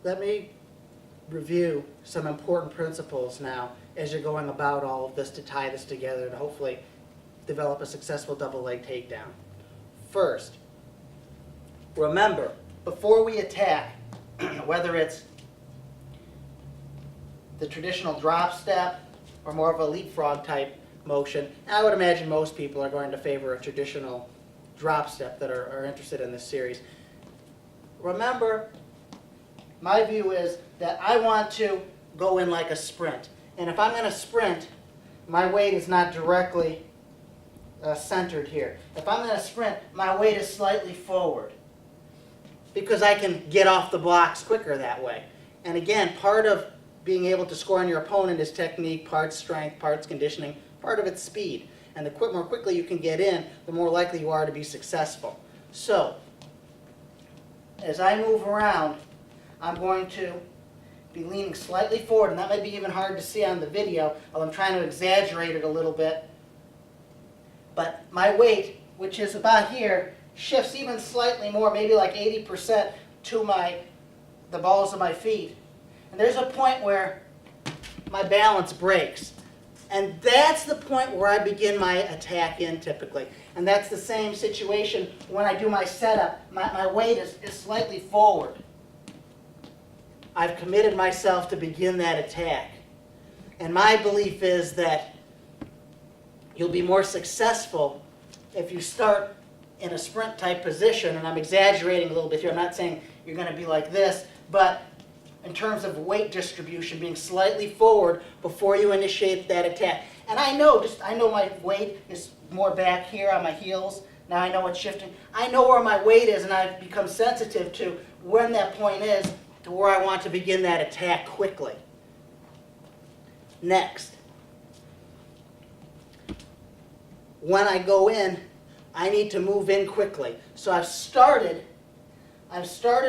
let me review some important principles now as you're going about all of this to tie this together and hopefully develop a successful double leg takedown. First, remember, before we attack, whether it's the traditional drop step or more of a leapfrog type motion, and I would imagine most people are going to favor a traditional drop step that are interested in this series. Remember, my view is that I want to go in like a sprint. And if I'm going to sprint, my weight is not directly centered here. If I'm going to sprint, my weight is slightly forward because I can get off the blocks quicker that way. And again, part of being able to score on your opponent is technique, parts strength, parts conditioning, part of it's speed. And the more quickly you can get in, the more likely you are to be successful. So, as I move around, I'm going to be leaning slightly forward, and that might be even hard to see on the video, although I'm trying to exaggerate it a little bit. But my weight, which is about here, shifts even slightly more, maybe like 80% to the balls of my feet. And there's a point where my balance breaks. And that's the point where I begin my attack in typically. And that's the same situation when I do my setup. My weight is slightly forward. I've committed myself to begin that attack. And my belief is that you'll be more successful if you start in a sprint type position. And I'm exaggerating a little bit here. I'm not saying you're going to be like this, but in terms of weight distribution, being slightly forward before you initiate that attack. And I know my weight is more back here on my heels. Now I know it's shifting. I know where my weight is, and I've become sensitive to when that point is to where I want to begin that attack quickly. Next, when I go in, I need to move in quickly. So I've started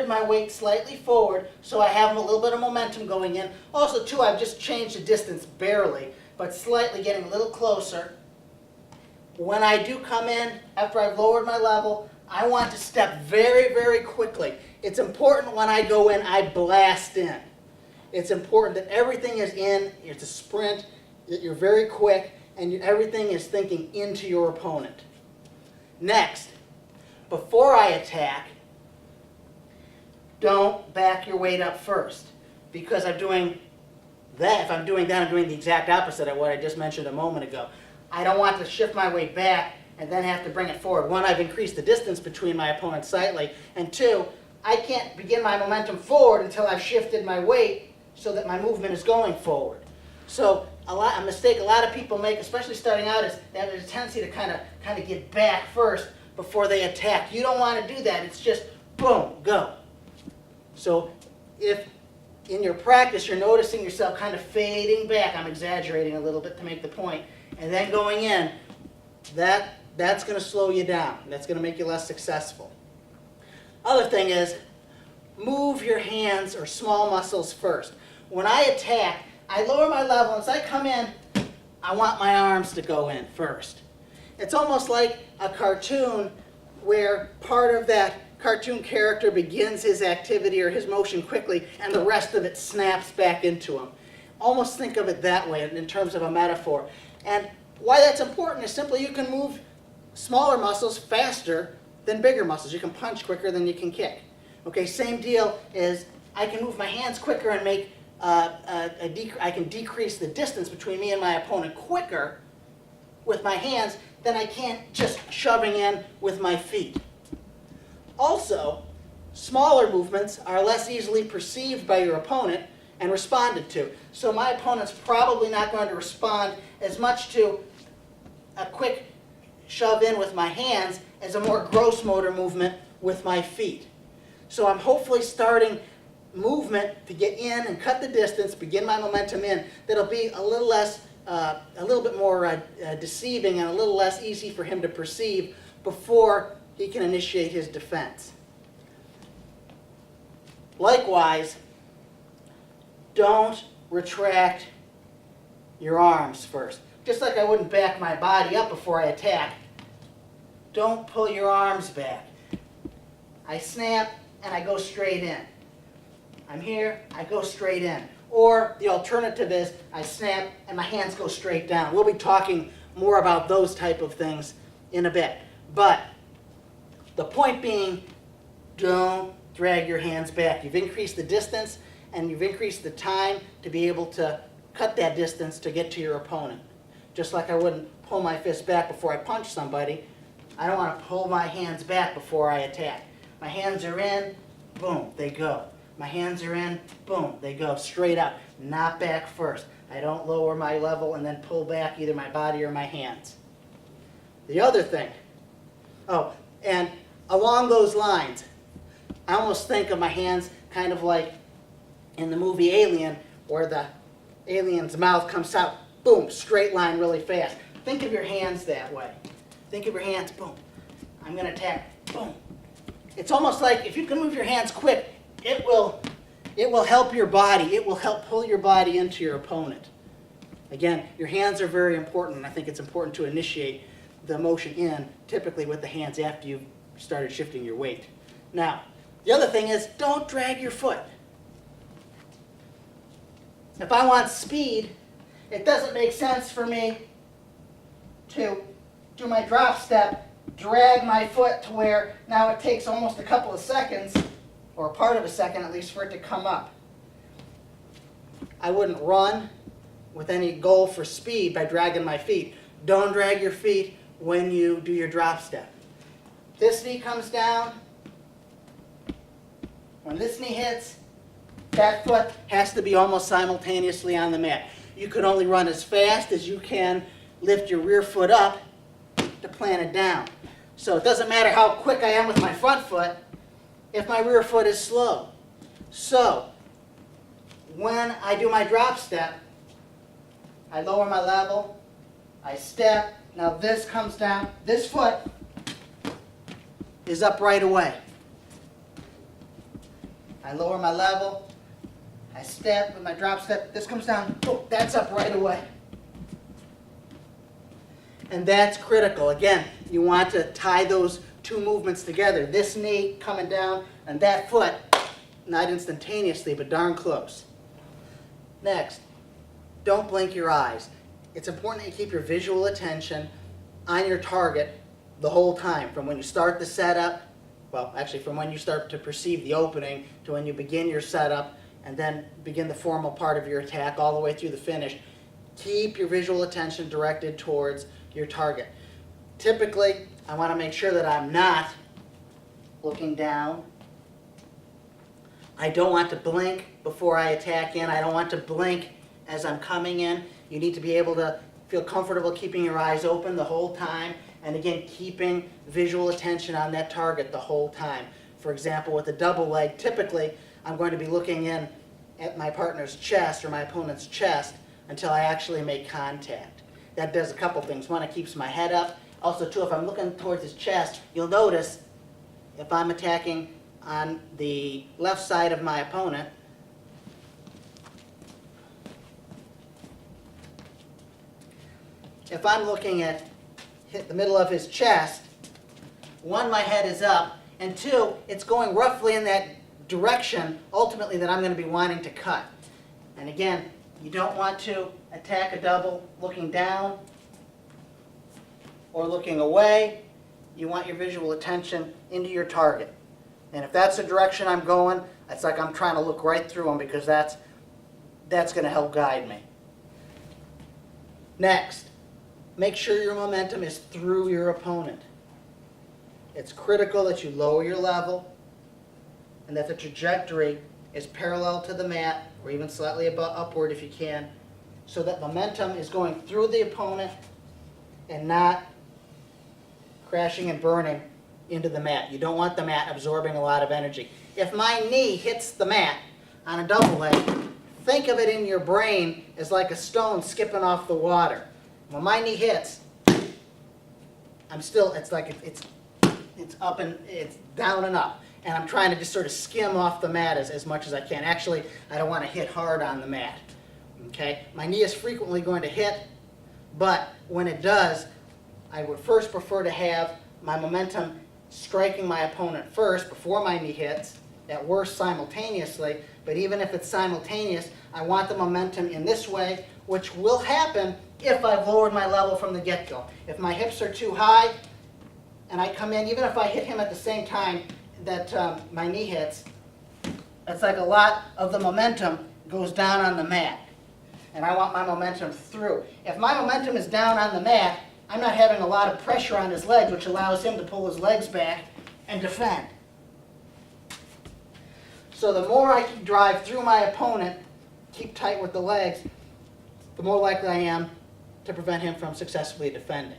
my weight slightly forward, so I have a little bit of momentum going in. Also, too, I've just changed the distance barely, but slightly getting a little closer. When I do come in, after I've lowered my level, I want to step very, very quickly. It's important when I go in, I blast in. It's important that everything is in. It's a sprint, that you're very quick, and everything is thinking into your opponent. Next, before I attack, don't back your weight up first, because I'm doing that. If I'm doing that, I'm doing the exact opposite of what I just mentioned a moment ago. I don't want to shift my weight back and then have to bring it forward. One, I've increased the distance between my opponent slightly, and two, I can't begin my momentum forward until I've shifted my weight so that my movement is going forward. So a mistake a lot of people make, especially starting out, is they have a tendency to kind of get back first before they attack. You don't want to do that. It's just boom, go. So if in your practice you're noticing yourself kind of fading back, I'm exaggerating a little bit to make the point, and then going in, that's going to slow you down. That's going to make you less successful. Other thing is, move your hands or small muscles first. When I attack, I lower my level. As I come in, I want my arms to go in first. It's almost like a cartoon where part of that cartoon character begins his activity or his motion quickly, and the rest of it snaps back into him. Almost think of it that way in terms of a metaphor. And why that's important is simply you can move smaller muscles faster than bigger muscles. You can punch quicker than you can kick. Okay, same deal is I can move my hands quicker and make I can decrease the distance between me and my opponent quicker with my hands than I can just shoving in with my feet. Also, smaller movements are less easily perceived by your opponent and responded to. So my opponent's probably not going to respond as much to a quick shove in with my hands as a more gross motor movement with my feet. So I'm hopefully starting movement to get in and cut the distance, begin my momentum in, that'll be a little bit more deceiving and a little less easy for him to perceive before he can initiate his defense. Likewise, don't retract your arms first. Just like I wouldn't back my body up before I attack, don't pull your arms back. I snap and I go straight in. I'm here, I go straight in. Or the alternative is I snap and my hands go straight down. We'll be talking more about those type of things in a bit. But the point being, don't drag your hands back. You've increased the distance and you've increased the time to be able to cut that distance to get to your opponent. Just like I wouldn't pull my fist back before I punch somebody, I don't want to pull my hands back before I attack. My hands are in, boom, they go. My hands are in, boom, they go straight up, not back first. I don't lower my level and then pull back either my body or my hands. The other thing, and along those lines, I almost think of my hands kind of like in the movie Alien, where the alien's mouth comes out, boom, straight line really fast. Think of your hands that way. Think of your hands, boom. I'm going to attack, boom. It's almost like if you can move your hands quick, it will help your body. It will help pull your body into your opponent. Again, your hands are very important, and I think it's important to initiate the motion in, typically with the hands after you've started shifting your weight. Now, the other thing is, don't drag your foot. If I want speed, it doesn't make sense for me to do my drop step, drag my foot to where now it takes almost a couple of seconds, or a part of a second at least, for it to come up. I wouldn't run with any goal for speed by dragging my feet. Don't drag your feet when you do your drop step. This knee comes down. When this knee hits, that foot has to be almost simultaneously on the mat. You can only run as fast as you can lift your rear foot up to plant it down. So it doesn't matter how quick I am with my front foot if my rear foot is slow. So when I do my drop step, I lower my level, I step, now this comes down, this foot is up right away. I lower my level, I step with my drop step, this comes down, boom, that's up right away. And that's critical. Again, you want to tie those two movements together. This knee coming down and that foot, not instantaneously, but darn close. Next, don't blink your eyes. It's important that you keep your visual attention on your target the whole time, from when you start the setup, well, actually from when you start to perceive the opening to when you begin your setup and then begin the formal part of your attack all the way through the finish. Keep your visual attention directed towards your target. Typically, I want to make sure that I'm not looking down. I don't want to blink before I attack in. I don't want to blink as I'm coming in. You need to be able to feel comfortable keeping your eyes open the whole time, and again, keeping visual attention on that target the whole time. For example, with a double leg, typically I'm going to be looking in at my partner's chest or my opponent's chest until I actually make contact. That does a couple things. One, it keeps my head up. Also, too, if I'm looking towards his chest, you'll notice if I'm attacking on the left side of my opponent, if I'm looking at hit the middle of his chest, one, my head is up, and two, it's going roughly in that direction, ultimately, that I'm going to be wanting to cut. And again, you don't want to attack a double looking down or looking away. You want your visual attention into your target. And if that's the direction I'm going, it's like I'm trying to look right through him, because that's going to help guide me. Next, make sure your momentum is through your opponent. It's critical that you lower your level and that the trajectory is parallel to the mat, or even slightly upward if you can, so that momentum is going through the opponent and not crashing and burning into the mat. You don't want the mat absorbing a lot of energy. If my knee hits the mat on a double leg, think of it in your brain as like a stone skipping off the water. When my knee hits, I'm still, it's like it's up and it's down and up. And I'm trying to just sort of skim off the mat as much as I can. Actually, I don't want to hit hard on the mat. Okay? My knee is frequently going to hit, but when it does, I would first prefer to have my momentum striking my opponent first before my knee hits, at worst simultaneously, but even if it's simultaneous, I want the momentum in this way, which will happen if I've lowered my level from the get-go. If my hips are too high and I come in, even if I hit him at the same time that my knee hits, it's like a lot of the momentum goes down on the mat. And I want my momentum through. If my momentum is down on the mat, I'm not having a lot of pressure on his legs, which allows him to pull his legs back and defend. So the more I can drive through my opponent, keep tight with the legs, the more likely I am to prevent him from successfully defending.